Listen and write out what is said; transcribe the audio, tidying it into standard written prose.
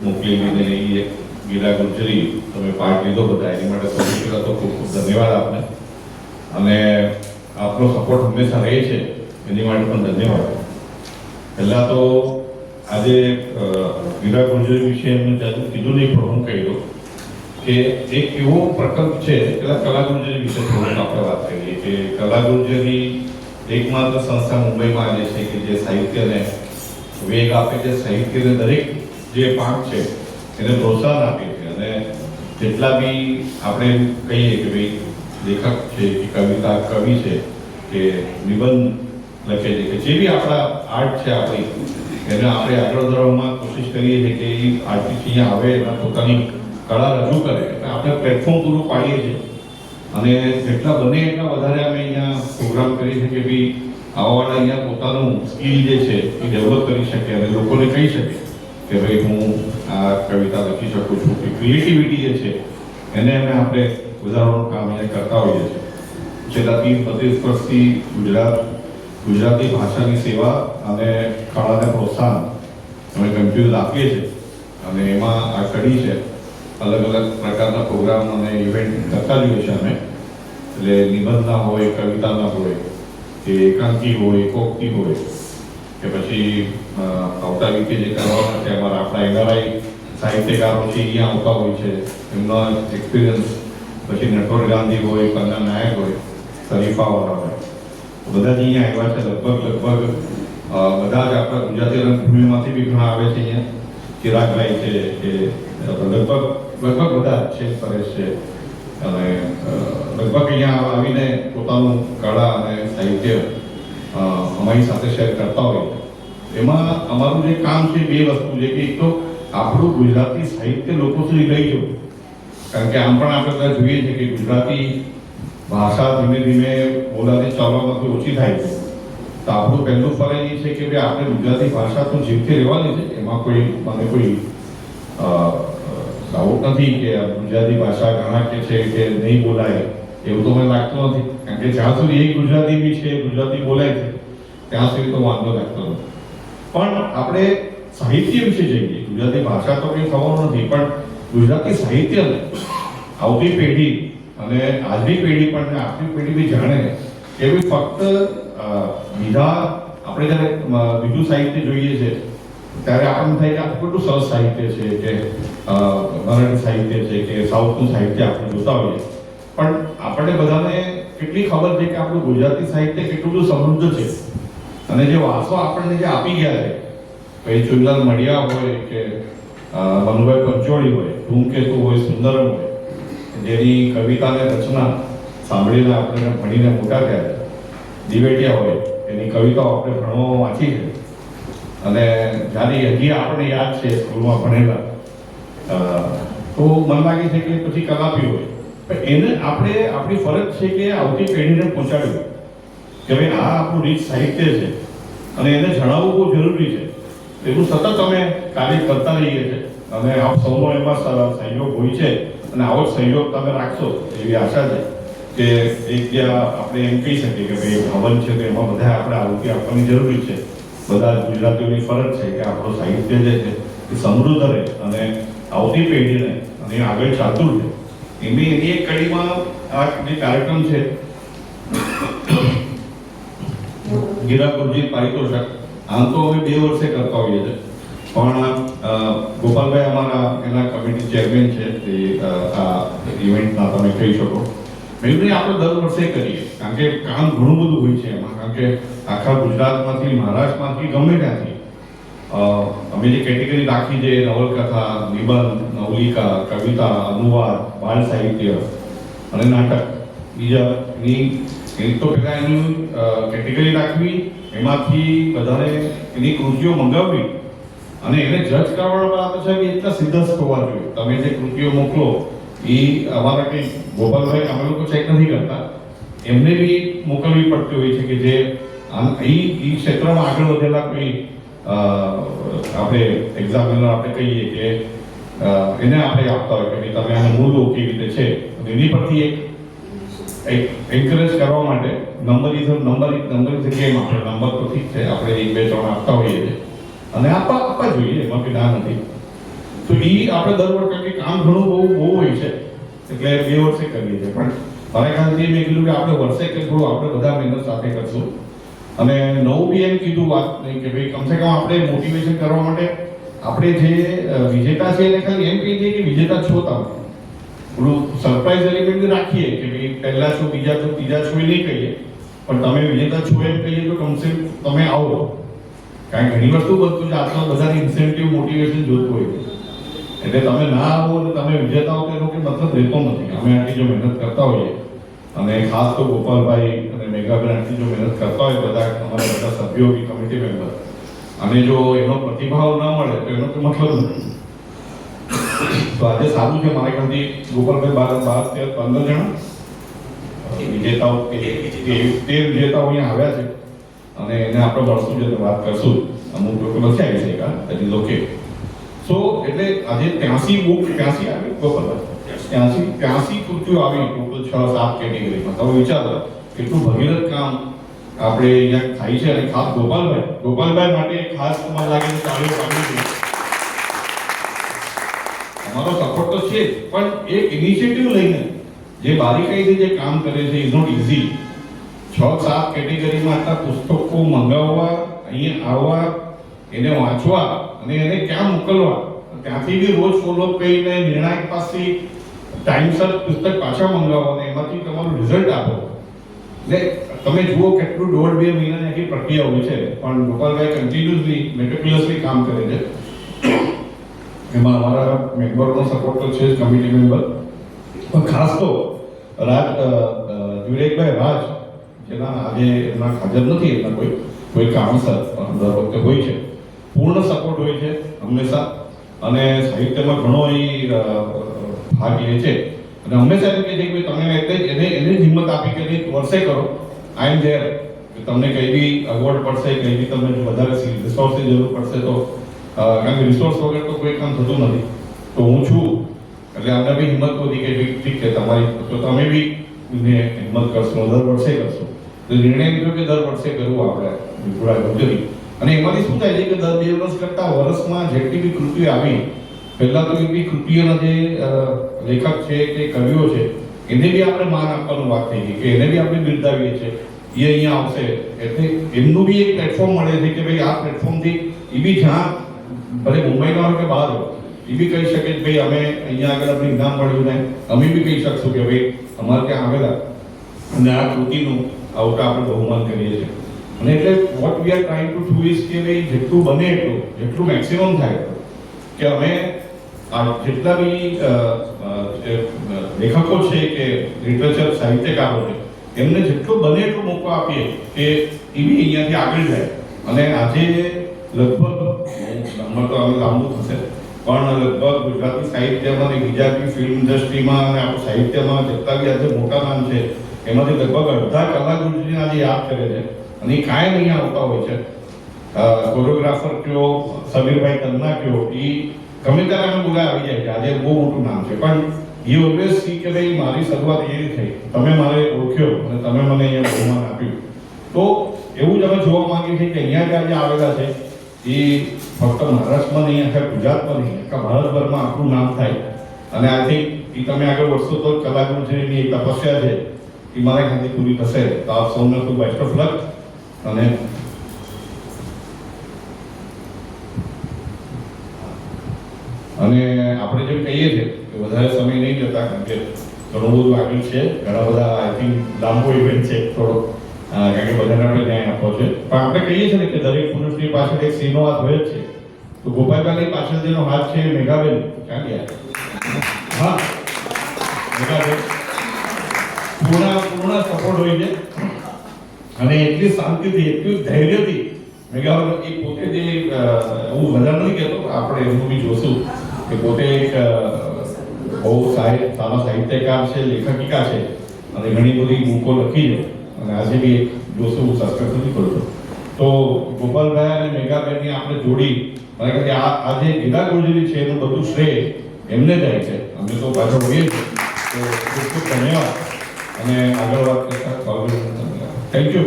મોકલીને એ ગીરા ગુજરી તમે પાર્ટ લીધો બધા, એની માટે સૌથી પહેલાં તો ખૂબ ખૂબ ધન્યવાદ આપને, અને આપનો સપોર્ટ હંમેશા રહે છે એની માટે પણ ધન્યવાદ. પહેલાં તો આજે ગીરા ગુજરી વિશે એમને કીધું નહીં, પણ હું કહી દઉં કે એક એવો પ્રકલ્પ છે. પહેલાં કલા ગુજરી વિશે થોડુંક આપણે વાત કરીએ કે કલા ગુજરી એકમાત્ર સંસ્થા મુંબઈમાં આજે છે કે જે સાહિત્યને વેગ આપે છે, સાહિત્યને દરેક જે પાંખ છે એને પ્રોત્સાહન આપે છે. અને જેટલા બી આપણે કહીએ કે ભાઈ લેખક છે કે કવિતા કવિ છે કે નિબંધ લખે છે કે જે બી આપણા આર્ટ છે આપણી, એને આપણે આગળ વધારવામાં કોશિશ કરીએ છીએ કે એ આર્ટિસ્ટ અહીંયા આવે અને પોતાની કળા રજૂ કરે. એટલે આપણે પ્લેટફોર્મ પૂરું પાડીએ છીએ, અને જેટલા બને એટલા વધારે અમે અહીંયા પ્રોગ્રામ કરીએ છીએ કે ભાઈ આવવાવાળા અહીંયા પોતાનું સ્કિલ જે છે એ ડેવલપ કરી શકે અને લોકોને કહી શકે કે ભાઈ હું આ કવિતા લખી શકું છું. કે ક્રિએટિવિટી જે છે એને અમે આપણે વધારવાનું કામ અહીંયા કરતા હોઈએ છીએ. છેલ્લા 30-32 વર્ષથી ગુજરાતી ભાષાની સેવા અને કળાને પ્રોત્સાહન અમે કન્ટિન્યુઅસ આપીએ છીએ, અને એમાં આ કડી છે. અલગ અલગ પ્રકારના પ્રોગ્રામ અને ઇવેન્ટ કરતા જોઈએ છે અમે. એટલે નિબંધના હોય, કવિતાના હોય, કે એકાંકી હોય, એકોક્તિ હોય, કે પછી આવતા વીકે જે કરવાના છે અમારા આપણા એનઆરઆઈ સાહિત્યકારો છે અહીંયા આવતા હોય છે, એમનો એક્સપિરિયન્સ. પછી નટવર ગાંધી હોય, કન્ના નાયક હોય, શરીફાવાળા હોય, બધા જ અહીંયા આવ્યા છે. લગભગ બધા જ આપણા ગુજરાતી રંગભૂમિમાંથી બી ઘણા આવે છે અહીંયા. ચિરાગભાઈ છે કે લગભગ બધા છે, પરેશ છે, અને લગભગ અહીંયા આવીને પોતાનું કળા અને સાહિત્ય અમારી સાથે શેર કરતા હોય. એમાં અમારું જે કામ છે બે વસ્તુ છે કે એક તો આપણું ગુજરાતી સાહિત્ય લોકો સુધી લઈ જવું, કારણ કે આમ પણ આપણે બધા જોઈએ છીએ કે ગુજરાતી ભાષા ધીમે ધીમે બોલાતી ચાલવામાંથી ઓછી થાય છે. તો આપણું પહેલું ફરજ એ છે કે ભાઈ આપણે ગુજરાતી ભાષા તો જીવતી રહેવાની છે, એમાં મને કોઈ ડાઉટ નથી કે ગુજરાતી ભાષા ઘણા કે છે કે નહીં બોલાય, એવું તો મને લાગતું નથી. કારણ કે જ્યાં સુધી એક ગુજરાતી બી છે, ગુજરાતી બોલાય છે, ત્યાં સુધી તો વાંધો લાગતો નથી. પણ આપણે સાહિત્ય વિશે જઈએ. ગુજરાતી ભાષા તો કંઈ થવાનું નથી, પણ ગુજરાતી સાહિત્યને આવતી પેઢી અને આજની પેઢી પણ આપણી પેઢી બી જાણે કે ભાઈ ફક્ત બીજા આપણે જ્યારે બીજું સાહિત્ય જોઈએ છે ત્યારે આપણને થાય કે આ કેટલું સરસ સાહિત્ય છે, કે મરાઠી સાહિત્ય છે કે સાઉથનું સાહિત્ય આપણે જોતા હોઈએ, પણ આપણે બધાને કેટલી ખબર છે કે આપણું ગુજરાતી સાહિત્ય કેટલું બધું સમૃદ્ધ છે. અને જે વારસો આપણને જે આપી ગયા છે, પછી ચુનલાલ મડિયા હોય કે મનુભાઈ પંચોળી હોય, ધૂમકેતુ હોય, સુંદરમ હોય, જેની કવિતાને રચના સાંભળીને આપણે ભણીને મોટા થયા. દિવેટિયા હોય, એની કવિતાઓ આપણે ભણવામાં વાંચી છે, અને જ્યારે હજી આપણને યાદ છે સ્કૂલમાં ભણેલા, તો મન લાગે છે કે પછી કલાપી હોય. પણ એને આપણે આપણી ફરજ છે કે આવતી પેઢીને પહોંચાડવી કે ભાઈ આ આપણું રીચ સાહિત્ય છે, અને એને જણાવવું બહુ જરૂરી છે. એવું સતત અમે કાર્ય કરતા રહીએ છીએ, અને આપ સૌનો એમાં સહયોગ હોય છે, અને આવો જ સહયોગ તમે રાખશો એવી આશા છે. કે એક જ્યાં આપણે એમ કહી શકીએ કે ભાઈ ભવન છે તો એમાં બધા આપણે આહુતિ આપવાની જરૂરી છે. બધા ગુજરાતીઓની ફરજ છે કે આપણું સાહિત્ય જે છે એ સમૃદ્ધ રહે અને આવતી પેઢીને અને આગળ ચાલતું રહે. એની એક કડીમાં આ જે કાર્યક્રમ છે ગીરા ગુરજી પારિતોષક, આમ તો અમે 2 વર્ષે કરતા હોઈએ છીએ, પણ ગોપાલભાઈ અમારા એના કમિટી ચેરમેન છે, તે આ ઇવેન્ટના તમે કહી શકો. મેં આપણે દર વર્ષે કરીએ, કારણ કે કામ ઘણું બધું હોય છે એમાં. કારણ કે આખા ગુજરાતમાંથી, મહારાષ્ટ્રમાંથી, ગમે ત્યાંથી અમે જે કેટેગરી રાખી છે, નવલકથા, નિબંધ, નવલિકા, કવિતા, અનુવાદ, બાળ સાહિત્ય અને નાટક, બીજાની એક તો પહેલાં એની કેટેગરી રાખવી, એમાંથી બધાને એની કૃતિઓ મંગાવવી, અને એને જજ કરવાના આવે છે કે એટલા સિદ્ધસ્થ હોવા જોઈએ. તમે જે કૃતિઓ મોકલો એ અમારા કંઈ ગોપાલભાઈ અમે લોકો ચેક નથી કરતા, એમને બી મોકલવી પડતી હોય છે કે જે એ ક્ષેત્રમાં આગળ વધેલા કોઈ આપણે એક્ઝામ્પલ આપણે કહીએ કે એને આપણે આપતા હોય કે તમે આને મૂળો કેવી રીતે છે, એની પરથી એક એન્કરેજ કરવા માટે નંબર જગ્યાએ આપણે નંબર તો ઠીક છે, આપણે 1, 2, 3 આપતા હોઈએ છીએ, અને આપવા જોઈએ, એમાં કોઈ ના નથી. તો તો એ આપણે દર વખતે કામ ઘણું બહુ હોય છે એટલે 2 વર્ષે કરીએ છીએ, પણ મારા ખ્યાલથી મેં કીધું કે આપણે વર્ષે કે થોડું આપણે બધા મહેનત સાથે કરશું. અને નવું બી એમ કીધું વાત નહીં કે ભાઈ કમસે કમ આપણે મોટિવેશન કરવા માટે આપણે જે વિજેતા છે એને ખાલી એમ કહી દઈએ કે વિજેતા છો તમે, થોડું સરપ્રાઈઝ એલિમેન્ટ રાખીએ કે ભાઈ પહેલા છો, બીજા છો, ત્રીજા છો એ નહીં કહીએ, પણ તમે વિજેતા છો એમ કહીએ તો કમસે કમ તમે આવો. કારણ કે ઘણી વસ્તુ બનતું છે આજકાલ બધાને ઇન્સેન્ટિવ મોટિવેશન જોતું હોય, એટલે તમે ના આવો અને તમે વિજેતા હો તો એનો કંઈ મતલબ રહેતો નથી. અમે આટલી જો મહેનત કરતા હોઈએ અને ખાસ તો ગોપાલભાઈ અને મેઘાબેન આટલી જો મહેનત કરતા હોય બધા અમારા બધા સભ્યો બી કમિટી મેમ્બર, અને જો એનો પ્રતિભાવ ના મળે તો એનો કોઈ મતલબ નથી. તો આજે સારું છે મારા ખ્યાલથી ગોપાલભાઈ 12-13-15 જણા વિજેતાઓ 13 વિજેતાઓ અહીંયા આવ્યા છે અને એને આપણે મળશું છે વાત કરશું. અમુક લોકો નથી આવી શક્યા એટલે ઓકે. સો એટલે આજે 83 બુક 83 આવી ગોપાલભાઈ 83 કૃતિઓ આવી ટોટલ 6-7 કેટેગરીમાં. તમે વિચારો કેટલું ભગીરથ કામ આપણે અહીંયા થાય છે. અને ખાસ ગોપાલભાઈ માટે ખાસ તમારે લાગે છે તાળીઓ પાડવી જોઈએ. અમારો સપોર્ટ તો છે પણ એક ઇનિશિયેટિવ લઈને જે બારીકાઈથી જે કામ કરે છે ઇઝ નોટ ઇઝી. 6-7 કેટેગરીમાં આટલા પુસ્તકો મંગાવવા, અહીંયા આવવા, એને વાંચવા અને એને ક્યાં મોકલવા, ત્યાંથી બી રોજ ફોલોઅપ કરીને નિર્ણાયક પાસે ટાઈમસર પુસ્તક પાછા મંગાવવા અને એમાંથી તમારું રિઝલ્ટ આપો. એટલે તમે જુઓ કેટલું 1.5-2 મહિનાની આખી પ્રક્રિયા હોય છે, પણ ગોપાલભાઈ કન્ટિન્યુઅસલી મેટિક્યુલસલી કામ કરે છે. એમાં અમારા મેમ્બરનો સપોર્ટ તો છે જ, કમિટી મેમ્બર, પણ ખાસ તો વિવેકભાઈ રાજ, જેના આજે એમના હાજર નથી, એમના કોઈ કારણસર દર વખતે હોય છે, પૂર્ણ સપોર્ટ હોય છે હંમેશા. અને સાહિત્યમાં ઘણો એ ભાગ લે છે અને હંમેશા એમ કહે છે કે તમે એને હિંમત આપી કે વર્ષે કરો, આઈ એમ ધેર. તમને કઈ બી અગવડ પડશે, કઈ બી તમને વધારે રિસોર્સની જરૂર પડશે તો, કારણ કે રિસોર્સ વગર તો કોઈ કામ થતું નથી, તો હું છું. એટલે અમને બી હિંમત વધી કે ઠીક છે તમારી, તો તમે બી હિંમત કરશો, દર વર્ષે કરશો. તો નિર્ણય લીધો કે દર વર્ષે કરવું આપણે થોડા લક્ઝરી. અને એમાંથી શું થાય છે કે દર 2 વર્ષ કરતા વર્ષમાં જેટલી બી કૃતિઓ આવી, પહેલા તો એવી કૃતિઓના જે લેખક છે કે કવિઓ છે એને બી આપણે માન આપવાનું વાત થઈ ગઈ કે એને બી આપણે બિરદાવીએ છીએ, એ અહીંયા આવશે એટલે એમનું બી એક પ્લેટફોર્મ મળે છે કે ભાઈ આ પ્લેટફોર્મથી એ બી જ્યાં ભલે મુંબઈમાં હોય કે બહાર હોય એ બી કહી શકે કે ભાઈ અમે અહીંયા આગળ આપણે ઇનામ મળ્યું ને અમે બી કહી શકશું કે ભાઈ અમારે ત્યાં આવેલા અને આ કૃતિનું આવતા આપણે બહુમાન કરીએ છીએ. અને એટલે what we are trying to do is કે ભાઈ જેટલું બને જેટલું મેક્સિમમ થાય કે અમે જેટલા બી લેખકો છે કે લિટરેચર સાહિત્યકારો છે એમને જેટલું બને એટલું મોકો આપીએ કે એ બી અહીંયાથી આગળ જાય. અને આજે લગભગ નંબર તો હવે લાંબુ થશે પણ લગભગ ગુજરાતી સાહિત્યમાં અને ગુજરાતી ફિલ્મ ઇન્ડસ્ટ્રીમાં અને આપણું સાહિત્યમાં જેટલા બી આજે મોટા નામ છે એમાંથી લગભગ અડધા કલાકૃતિને આજે યાદ કરે છે અને એ કાયમ અહીંયા આવતા હોય છે. કોરિયોગ્રાફર કયો, સમીરભાઈ તન્ના કયો, એ ગમે ત્યારે અમે બોલાય આવી જાય છે. આજે બહુ મોટું નામ છે પણ એ ઓલવેઝ સી કે ભાઈ મારી શરૂઆત એવી થઈ, તમે મારે ઓળખ્યો અને તમે મને અહીંયા બહુમાન આપ્યું. તો એવું જ અમે જોવા માંગીએ છીએ કે અહીંયા જે આજે આવેલા છે એ ફક્ત મહારાષ્ટ્રમાં નહીં, આખા ગુજરાતમાં નહીં, આખા ભારતભરમાં આપણું નામ થાય. અને આઈ થિંક એ તમે આગળ વધશો તો કલાકૃતિની તપસ્યા છે એ મારા ખ્યાલથી પૂરી થશે. તો આપ સૌને ખૂબ બેસ્ટ ઓફ લક. અને આપણે જેમ કહીએ છીએ કે વધારે સમય નહીં જતા, કારણ કે ઘણું બધું આગળ છે, ઘણા બધા આઈ થિંક લાંબો ઇવેન્ટ છે થોડો, કારણ કે બધાને આપણે ન્યાય આપવો છે. પણ આપણે કહીએ છીએ ને કે દરેક પુરુષની પાછળ એક સ્ત્રીનો હાથ હોય જ છે. તો ગોપાલભાઈની પાછળ જેનો હાથ છે મેઘાબેન, ક્યાં ગયા? હા, મેઘાબેન પૂર્ણ સપોર્ટ હોય છે અને એટલી શાંતિથી, એટલું ધૈર્યથી મેઘાબેન એ પોતે જે હું બધા નથી કહેતો, આપણે એમનું બી જોશું કે પોતે એક બહુ સારા સાહિત્યકાર છે, લેખકિકા છે અને ઘણી બધી બુકો લખી છે અને આજે બી એક જોશું, હું સસ્પેન્સ નથી કરતો. તો ગોપાલભાઈ અને મેઘાબેનની આપણે જોડી, મને કહે આ જે ગીતા ગુર્જરી છે એનું બધું શ્રેય એમને જાય છે. અમે તો પાછળ હોઈએ છીએ. તો ખૂબ ખૂબ ધન્યવાદ અને આગળ વાત કરતા થેન્ક યુ.